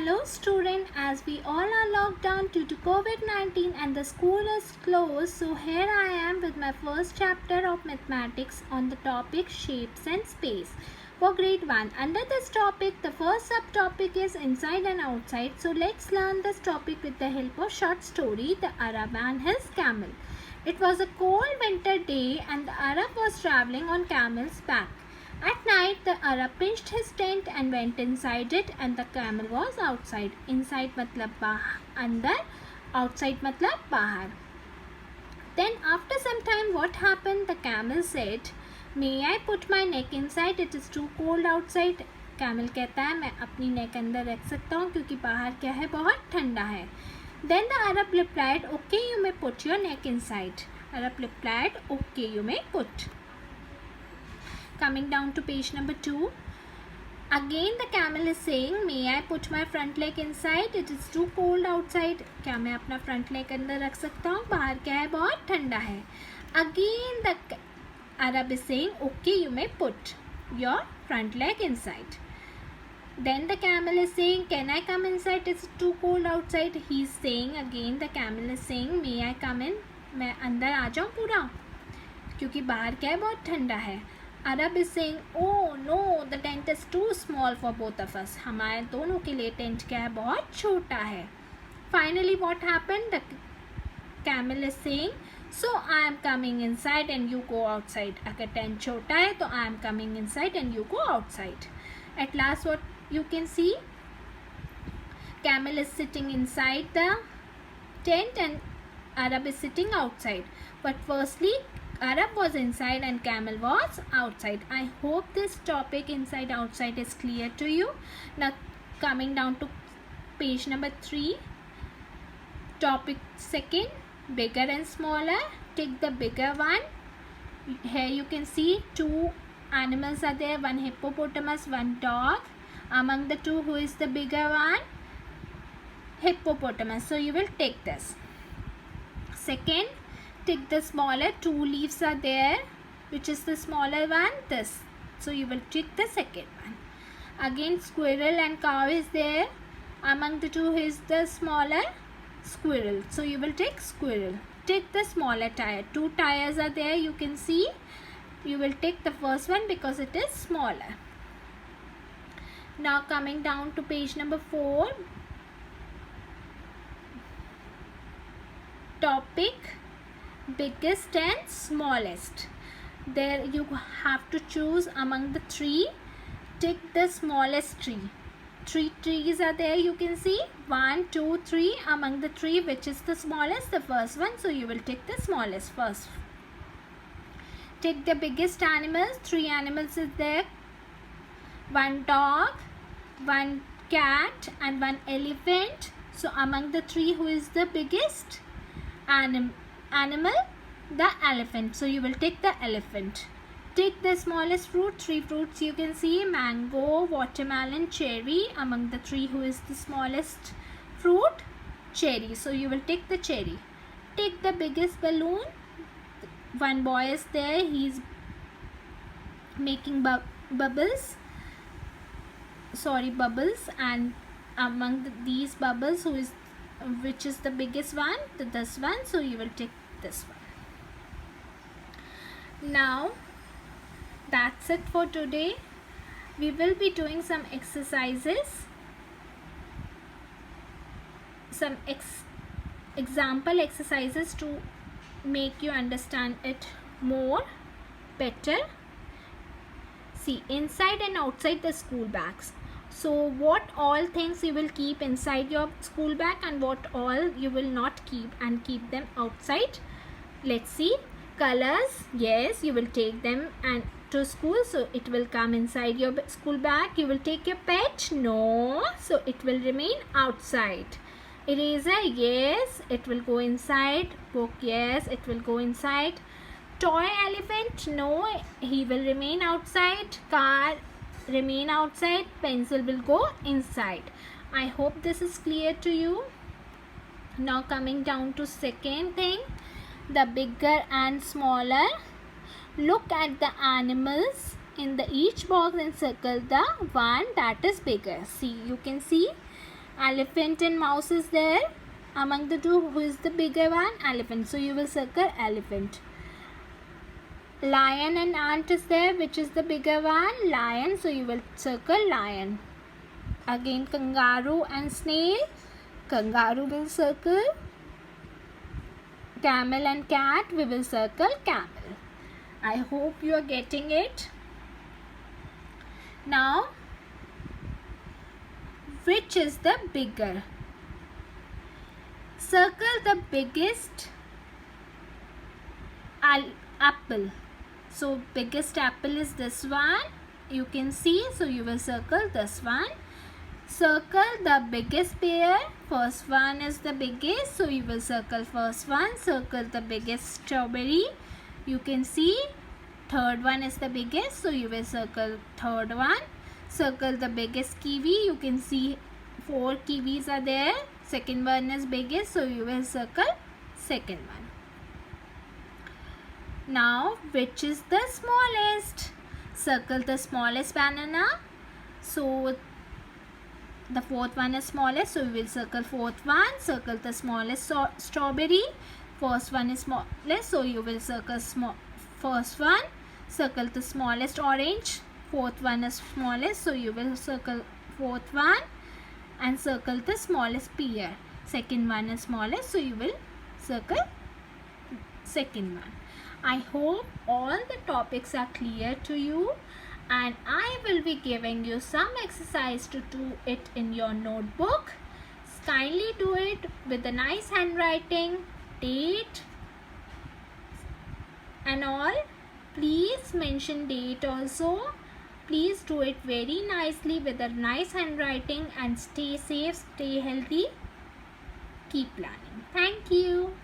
Hello student, as we all are locked down due to COVID-19 and the school is closed, so here I am with my first chapter of mathematics on the topic shapes and space for grade 1. Under this topic, the first subtopic is inside and outside. So let's learn this topic with the help of short story, The Arab and His Camel. It was a cold winter day and the Arab was traveling on camel's back. At night, the Arab pitched his tent and went inside it, and the camel was outside. Inside matlab andar, outside matlab bahar. Then after some time, what happened? The camel said, "May I put my neck inside? It is too cold outside." Camel कहता है मैं अपनी neck अंदर रख सकता हूँ क्योंकि बाहर क्या है, बहुत ठंडा है. Then the Arab replied, "Okay, you may put your neck inside." Arab replied, "Okay, you may put." Coming down to page number 2. Again the camel is saying, "May I put my front leg inside? It is too cold outside." क्या मैं अपना front leg अंदर रख सकता हूँ? बाहर क्या है, बहुत ठंडा है. Again the Arab is saying, "Okay, you may put your front leg inside." Then the camel is saying, "Can I come inside? It's too cold outside." He is saying again, the camel is saying, "May I come in?" मैं अंदर आ जाऊँ पूरा क्योंकि बाहर क्या है, बहुत ठंडा है. Arab is saying, "Oh no, the tent is too small for both of us." हमारे दोनों के लिए टेंट क्या है, बहुत छोटा है. Finally what happened? The camel is saying, "So I am coming inside and you go outside." अगर टेंट छोटा है तो I am coming inside and you go outside. At last what you can see, camel is sitting inside the tent and Arab is sitting outside. But firstly Arab was inside and camel was outside. I hope this topic inside outside is clear to you. Now coming down to page number 3. Topic second, bigger and smaller. Take the bigger one. Here you can see two animals are there, one hippopotamus, one dog. Among the two, who is the bigger one? Hippopotamus. So you will take this. Second, take the smaller, two leaves are there. Which is the smaller one? This. So you will take the second one. Again squirrel and cow is there. Among the two, who is the smaller? Squirrel. So you will take squirrel. Take the smaller tire. Two tires are there, you can see. You will take the first one because it is smaller. Now coming down to page number 4. Topic biggest and smallest. There you have to choose among the three. Take the smallest tree. Three trees are there, you can see. 1, 2, 3. Among the three, which is the smallest? The first one. So you will take the smallest first. Take the biggest animals. 3 animals is there. 1 dog, 1 cat and 1 elephant. So among the three, who is the biggest animal? The elephant. So you will take the elephant. Take the smallest fruit. 3 fruits you can see. Mango, watermelon, cherry. Among the three, who is the smallest fruit? Cherry. So you will take the cherry. Take the biggest balloon. One boy is there. He is making bubbles. Bubbles. And among these bubbles, which is the biggest one? This one. So you will take this one. Now that's it for today. We will be doing some exercises, some example exercises to make you understand it more better. See, inside and outside the school bags. So what all things you will keep inside your school bag and what all you will not keep and keep them outside. Let's see. Colors, yes, you will take them and to school, so it will come inside your school bag. You will take your pet, no, so it will remain outside. Eraser, yes, it will go inside. Book, yes, it will go inside. Toy elephant, no, he will remain outside. Car, remain outside. Pencil will go inside. I hope this is clear to you. Now coming down to second thing, the bigger and smaller. Look at the animals in the each box and circle the one that is bigger. See, you can see Elephant and mouse is there. Among the two, who is the bigger one? Elephant. So you will circle elephant. Lion and ant is there. Which is the bigger one? Lion. So you will circle lion. Again, kangaroo and snail. Kangaroo will circle. Camel and cat, we will circle camel. I hope you are getting it. Now, which is the bigger? Circle the biggest apple. So, biggest apple is this one. You can see, so you will circle this one. Circle the biggest pear. First one is the biggest, so you will circle first one. Circle the biggest strawberry. You can see third one is the biggest, so you will circle third one. Circle the biggest kiwi. You can see 4 kiwis are there. Second one is biggest, so you will circle second one. Now, which is the smallest? Circle the smallest banana. So the fourth one is smallest, so we will circle fourth one. Circle the smallest strawberry. First one is smallest, so you will circle first one. Circle the smallest orange. Fourth one is smallest, so you will circle fourth one. And circle the smallest pear. Second one is smallest, so you will circle second one. I hope all the topics are clear to you, and I will be giving you some exercise to do it in your notebook. Kindly do it with a nice handwriting, date and all. Please mention date also. Please do it very nicely with a nice handwriting, and stay safe, stay healthy, keep learning. Thank you.